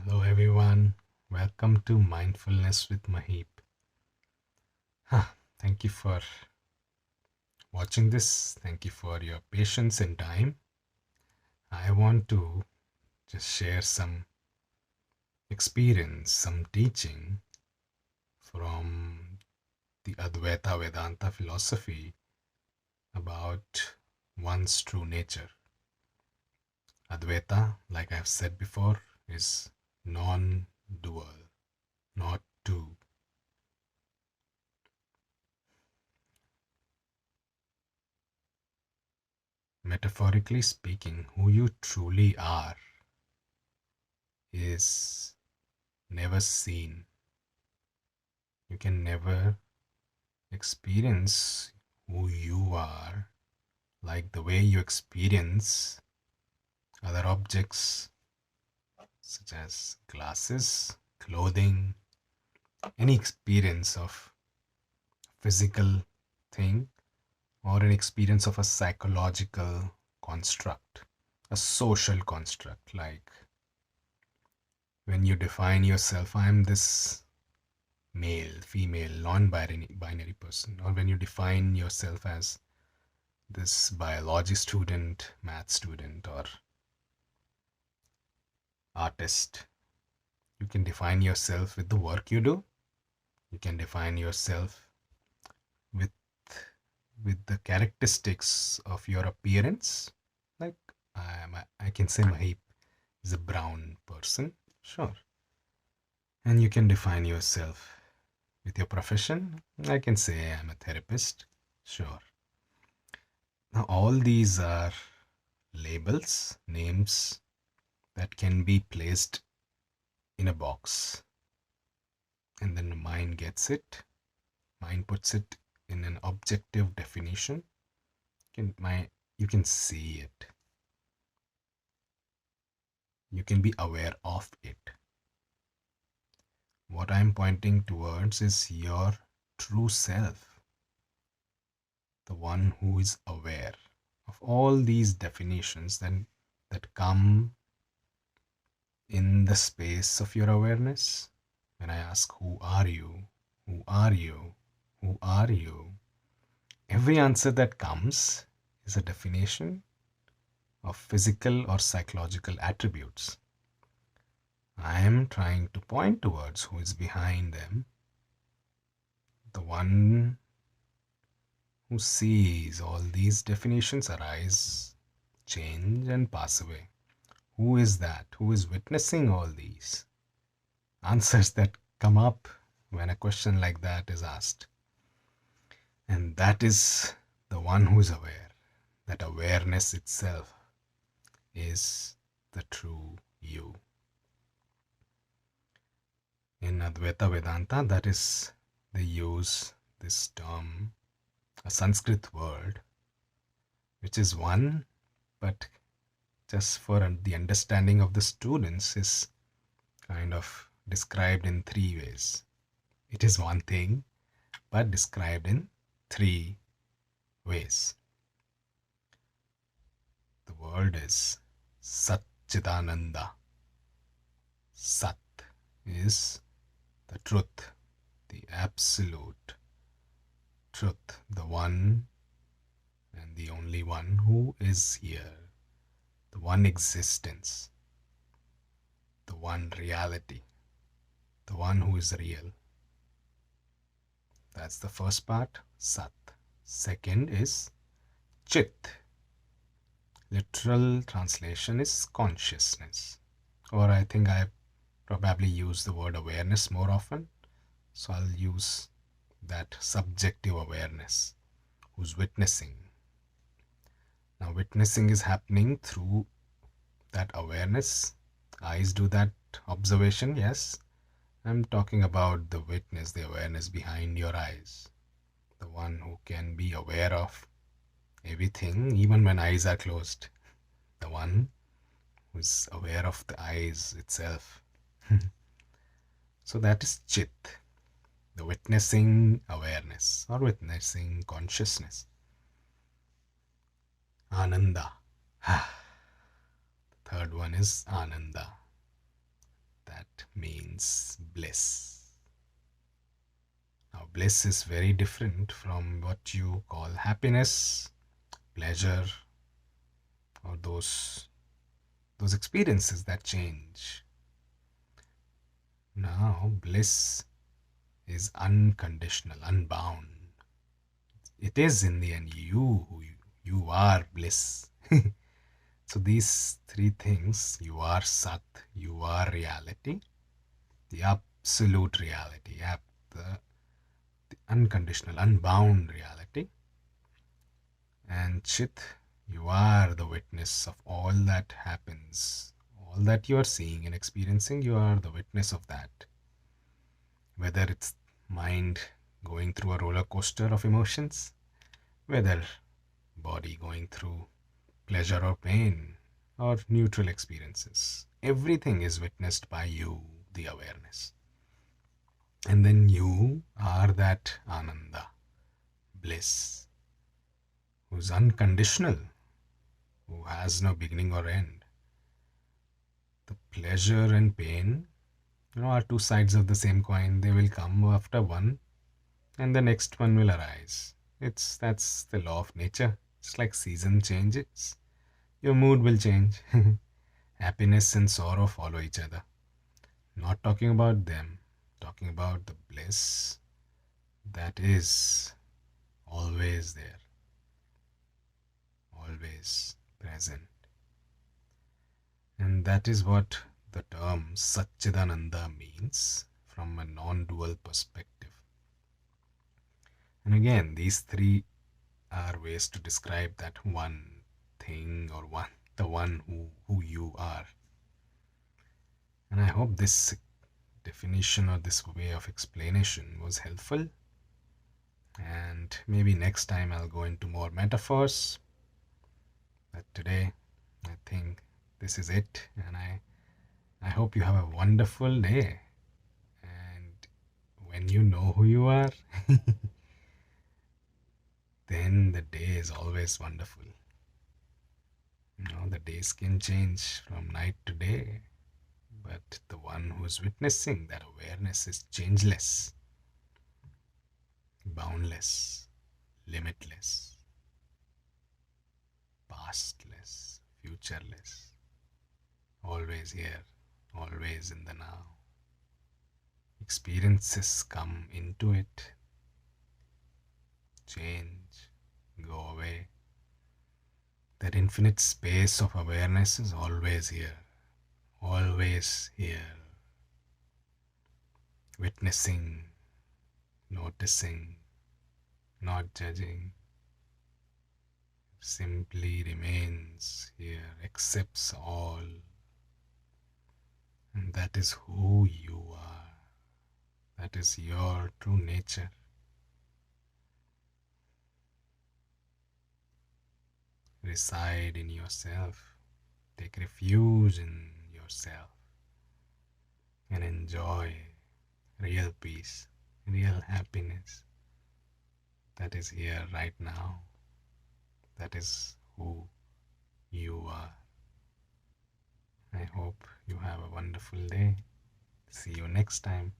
Hello everyone, welcome to Mindfulness with Mahip. Thank you for watching this. Thank you for your patience and time. I want to just share some experience, some teaching from the Advaita Vedanta philosophy about one's true nature. Advaita, like I've said before, is non-dual, not two. Metaphorically speaking, who you truly are is never seen. You can never experience who you are like the way you experience other objects such as glasses, clothing, any experience of physical thing or an experience of a psychological construct, a social construct, like when you define yourself, I am this male, female, non-binary person, or when you define yourself as this biology student, math student, or artist, you can define yourself with the work you do. You can define yourself with the characteristics of your appearance. Like I can say Mahip is a brown person, sure. And you can define yourself with your profession. I can say I'm a therapist, sure. Now, all these are labels, names that can be placed in a box. And then the mind gets it. Mind puts it in an objective definition. You can see it. You can be aware of it. What I'm pointing towards is your true self, the one who is aware of all these definitions that come in the space of your awareness. When I ask, who are you? Who are you? Who are you? Every answer that comes is a definition of physical or psychological attributes. I am trying to point towards who is behind them, the one who sees all these definitions arise, change, and pass away. Who is that? Who is witnessing all these answers that come up when a question like that is asked? And that is the one who is aware. That awareness itself is the true you. In Advaita Vedanta, that is, they use this term, a Sanskrit word, which is one, but just for the understanding of the students is kind of described in three ways. It is one thing, but described in three ways. The word is Satchitananda. Sat is the truth, the absolute truth, the one and the only one who is here, the one existence, the one reality, the one who is real. That's the first part, Sat. Second is Chit. Literal translation is consciousness. Or I think I probably use the word awareness more often. So I'll use that subjective awareness, who's witnessing. Now witnessing is happening through that awareness. Eyes do that observation, yes. I'm talking about the witness, the awareness behind your eyes. The one who can be aware of everything, even when eyes are closed. The one who is aware of the eyes itself. So that is Chit, the witnessing awareness or witnessing consciousness. Ananda. The third one is Ananda. That means bliss. Now, bliss is very different from what you call happiness, pleasure, or those experiences that change. Now, bliss is unconditional, unbound. It is in the end you are bliss. So these three things, you are Sat, you are reality, the absolute reality, the unconditional, unbound reality, and Chit, you are the witness of all that happens, all that you are seeing and experiencing, you are the witness of that. Whether it's mind going through a roller coaster of emotions, whether body going through pleasure or pain, or neutral experiences. Everything is witnessed by you, the awareness. And then you are that Ananda, bliss, who's unconditional, who has no beginning or end. The pleasure and pain, are two sides of the same coin. They will come after one, and the next one will arise. That's the law of nature. It's like season changes. Your mood will change. Happiness and sorrow follow each other. Not talking about them, talking about the bliss that is always there, always present. And that is what the term Satchitananda means from a non dual perspective. And again, these three are ways to describe that one thing or the one who you are. And I hope this definition or this way of explanation was helpful. And maybe next time I'll go into more metaphors. But today, I think this is it. And I hope you have a wonderful day. And when you know who you are, then the day is always wonderful. The days can change from night to day, but the one who's witnessing that awareness is changeless, boundless, limitless, pastless, futureless, always here, always in the now. Experiences come into it, change, go away. That infinite space of awareness is always here, witnessing, noticing, not judging, simply remains here, accepts all. And that is who you are. That is your true nature. Reside in yourself. Take refuge in yourself. And enjoy real peace, real happiness. That is here right now. That is who you are. I hope you have a wonderful day. See you next time.